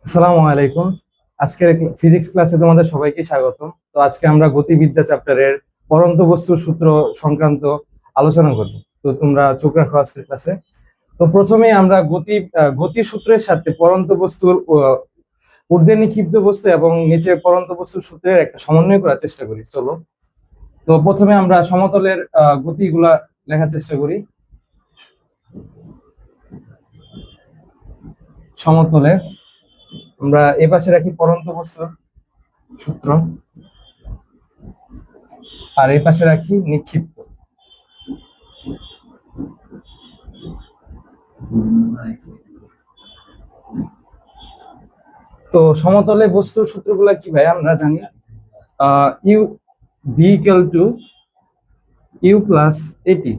আসসালামু আলাইকুম। আজকের ফিজিক্স ক্লাসে তোমাদের সবাইকে স্বাগতম। তো আজকে আমরা গতিবিদ্যা চ্যাপ্টারের পরন্ত বস্তুর সূত্র সংক্রান্ত আলোচনা করব। তো তোমরা চোখ রাখো আজকের ক্লাসে। তো প্রথমেই আমরা গতির সূত্রের সাথে পরন্ত বস্তুর ঊর্ধ্বে নিক্ষিপ্ত বস্তু এবং নিচে পরন্ত বস্তুর সূত্রের একটা সমন্বয় করার চেষ্টা করি। চলো, তো প্রথমে আমরা সমতলের গতিগুলা লেখার চেষ্টা করি। সমতলে আমরা এ পাশে রাখি পরন্ত বস্তুর সূত্র, আর এই পাশে রাখি নিক্ষিপ্ত। তো সমতলে বস্তুর সূত্রগুলা কি ভাই আমরা জানি। U V equal to you plus A T.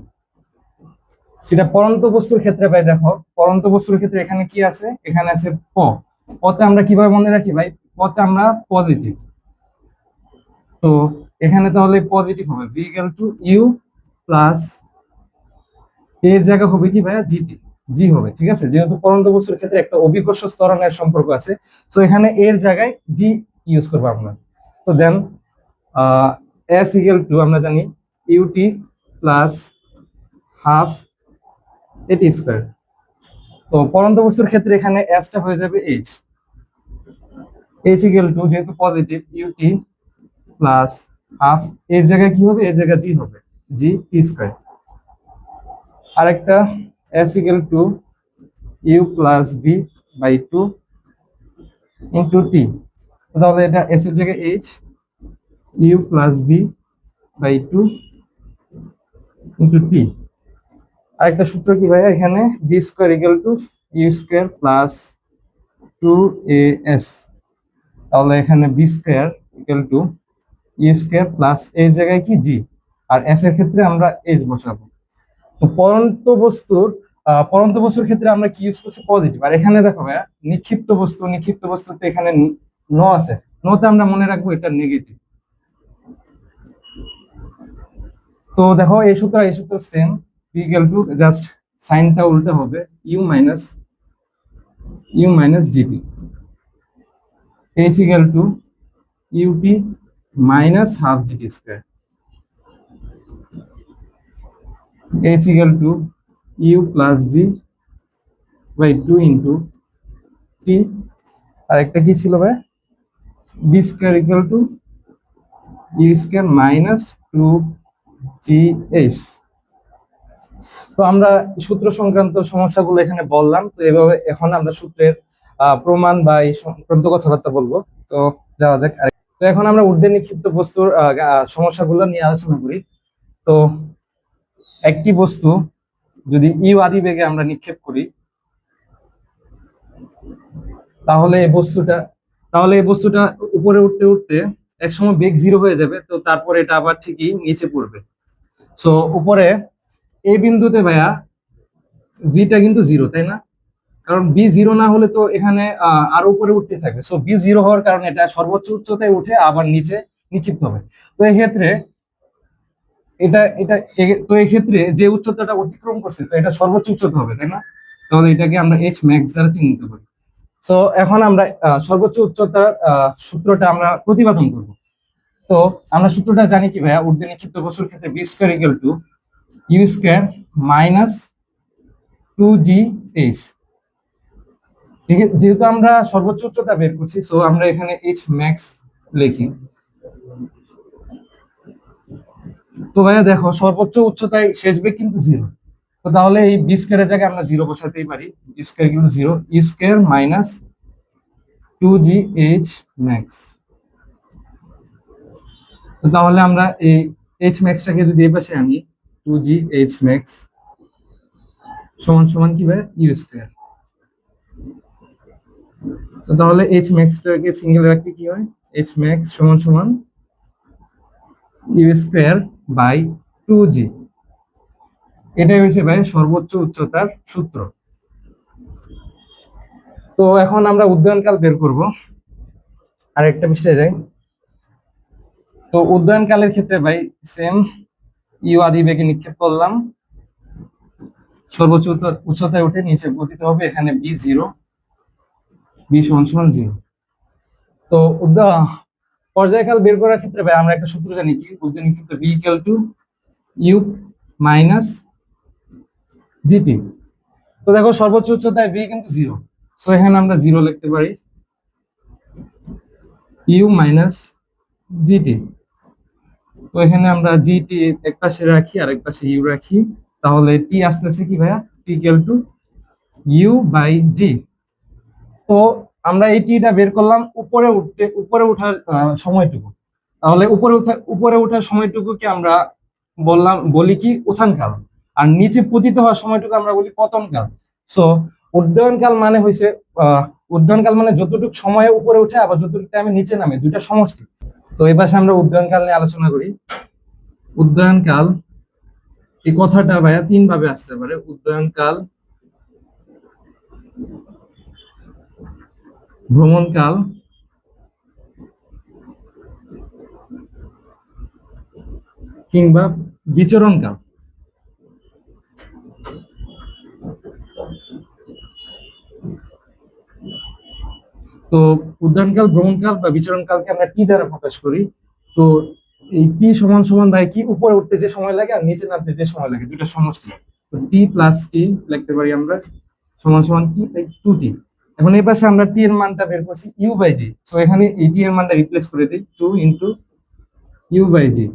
সেটা পরন্ত বস্তুর ক্ষেত্রে ভাই দেখো, পরন্ত বস্তুর ক্ষেত্রে এখানে কি আছে, এখানে আছে পতে আমরা কিভাবে মনে রাখি ভাই, পতে আমরা পজিটিভ। তো এখানে তাহলে পজিটিভ হবে V equal to you plus এর জায়গা হবে কি ভাইয়া জিটি, জি হবে। ঠিক আছে, যেহেতু পরন্ত বস্তুর ক্ষেত্রে একটা অভিকর্ষ ত্বরণের সম্পর্ক আছে, তো এখানে এর জায়গায় জি ইউজ করবো আমরা। তো দেন এস ইকুয়াল টু আমরা জানি UT plus half AT square. তো পরন্ত বস্তুর ক্ষেত্রে এখানে এসটা হয়ে যাবে এইচ, এইচ ইকুয়াল টু যেহেতু পজিটিভ ইউটি প্লাস হাফ এর জায়গায় কি হবে, এর জায়গায় জি হবে, জি টি স্কোয়ার। আরেকটা S equal to you plus V by two into T. তাহলে এটা এস এর জায়গায় H U plus V by two into T. আরেকটা সূত্র কি ভাইয়া, এখানে V square equal to you square plus two A S. তাহলে এখানে V square equal to you square plus এর জায়গায় কি জি, আর এস এর ক্ষেত্রে আমরা এইচ বসাবো। তো পরন্ত বস্তুর ক্ষেত্রে আমরা কি ইউজ করছি, পজিটিভ। আর এখানে দেখো ভাইয়া নিক্ষিপ্ত বস্তুতে এখানে ন আছে, নতে আমরা মনে রাখবো এটা নেগেটিভ। তো দেখো এই সূত্র same, P equal to just সাইনটা উল্টা হবে u minus g t, h equal to u t minus half g t square, h equal to you plus v by two into t. আর একটা কি ছিল ভাই, b square equal to you square minus two G h. তো আমরা সূত্র সংক্রান্ত সমস্যাগুলো এখানে বললাম। তো এভাবে এখন আমরা সূত্রের প্রমাণ বা এই সংক্রান্ত কথাবার্তা বলবো। তো যাওয়া যাক। তো এখন আমরা ঊর্ধ্বে নিক্ষিপ্ত বস্তুর সমস্যাগুলো নিয়ে আলোচনা করি। তো একটি বস্তু যদি ইউ আদি বেগে আমরা নিক্ষেপ করি, তাহলে এই বস্তুটা উপরে উঠতে উঠতে একসময় বেগ জিরো হয়ে যাবে। তো তারপরে এটা আবার ঠিকই নিচে পড়বে। সো উপরে এই বিন্দুতে ভাইয়া ভিটা কিন্তু জিরো, তাই না? কারণ বি জিরো না হলে তো এখানে আরো উপরে উঠতে থাকবে। সো বি জিরো হওয়ার কারণে এটা সর্বোচ্চ উচ্চতায় উঠে আবার নিচে নিক্ষিপ্ত হবে। তো এক্ষেত্রে তো এক্ষেত্রে যে উচ্চতাটা অতিক্রম করছে, তো এটা সর্বোচ্চ উচ্চতা হবে, তাই না? তাহলে এটাকে আমরা এইচ ম্যাক্স দ্বারা চিহ্নিত করি। তো এখন আমরা সর্বোচ্চ উচ্চতার সূত্রটা আমরা প্রতিপাদন করব। তো আমরা সূত্রটা জানি কি ভাইয়া, ঊর্ধ্বে নিক্ষিপ্ত বস্তুর ক্ষেত্রে V square equal to you square minus two G H. যেহেতু আমরা সর্বোচ্চ উচ্চতা বের করছি, সো আমরা এখানে এইচ ম্যাক্স লিখি। তো ভাইয়া দেখো, সর্বোচ্চ উচ্চতায় শেষ বেগ কিন্তু জিরো। তো তাহলে এই বি স্কোয়ারের জায়গায় আমরা জিরো বসাতেই পারি, বি স্কোয়ার কিন্তু zero, e square minus two জি এইচ ম্যাক্স। তো তাহলে আমরা এই এইচ ম্যাক্সটাকে যদি এই পাশে আনি, টু জি এইচ ম্যাক্স সমান সমান কি ভাই, ইউ স্কোয়ার। তো তাহলে এইচ ম্যাক্সটাকে সিঙ্গেল রাখলে কি হয়, এইচ ম্যাক্স সমান সমান ইউ স্কোয়ার বাই টু জি। এটাই হয়েছে ভাই সর্বোচ্চ উচ্চতার সূত্র। তো এখন আমরা উদ্যয়নকাল বের করব। আর একটা পৃষ্ঠায় যাই। তো উদ্যয়নকালের ক্ষেত্রে ভাই সেম, ইউ আদি বেগে নিক্ষেপ করলাম, সর্বোচ্চ উচ্চতায় উঠে নিচে পতিত হবে, এখানে বি জিরো। বি সমান সমান 0। তো পর্যায়কাল বের করার ক্ষেত্রে ভাই আমরা একটা সূত্র জানি কি, বৈজ্ঞানিক ক্ষেত্রে V equal to U minus G T. তো দেখো সর্বোচ্চ উচ্চতায় বি কিন্তু 0, সো এখানে আমরা 0 লিখতে পারি, ইউ মাইনাস জিটি। তো এখানে আমরা জিটি এক পাশে রাখি আর এক পাশে ইউ রাখি, তাহলে টি আসতেছে কি ভাইয়া, T equal to you by জি। তো আমরা এই টিটা বের করলাম উপরে ওঠার সময়টুকু। তাহলে উপরে ওঠার সময়টুকুকে আমরা বলি কি উত্থানকাল, আর নিচে পতিত হওয়ার সময়টুকু আমরা বলি পতনকাল। সো উড্ডয়নকাল মানে হয়েছে উড্ডয়নকাল মানে যতটুকু সময়ে উপরে উঠে আবার যতটুকু টাইমে নিচে নামে, দুইটা সমষ্টি। তো এই পাশে আমরা উড্ডয়নকাল নিয়ে আলোচনা করি। উড্ডয়নকাল এই কথাটা ভাইয়া 3 ভাবে আসতে পারে, উড্ডয়নকাল, ভ্রমণকাল, কিংবা বিচরণকাল। তো উদ্যানকাল, ভ্রমণকাল বা বিচরণকালকে আমরা টি দ্বারা প্রকাশ করি। তো এই টি সমান সমান ভাই কি, উপরে উঠতে যে সময় লাগে আর নিচে নামতে যে সময় লাগে, দুইটা সমষ্টি। তো টি প্লাস টি লিখতে পারি আমরা সমান সমান কি, 2t। এখন এই পাশে আমরা টি এর মানটা বের করছি ইউ বাই জি, সো এখানে এই টি এর মানটা রিপ্লেস করে দিই 2 ইন্টু ইউ বাই জি।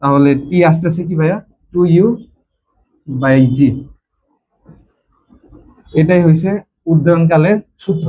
তাহলে টি আসতেছে কি ভাইয়া, 2u বাই জি। এটাই হয়েছে উদ্যানকালের সূত্র।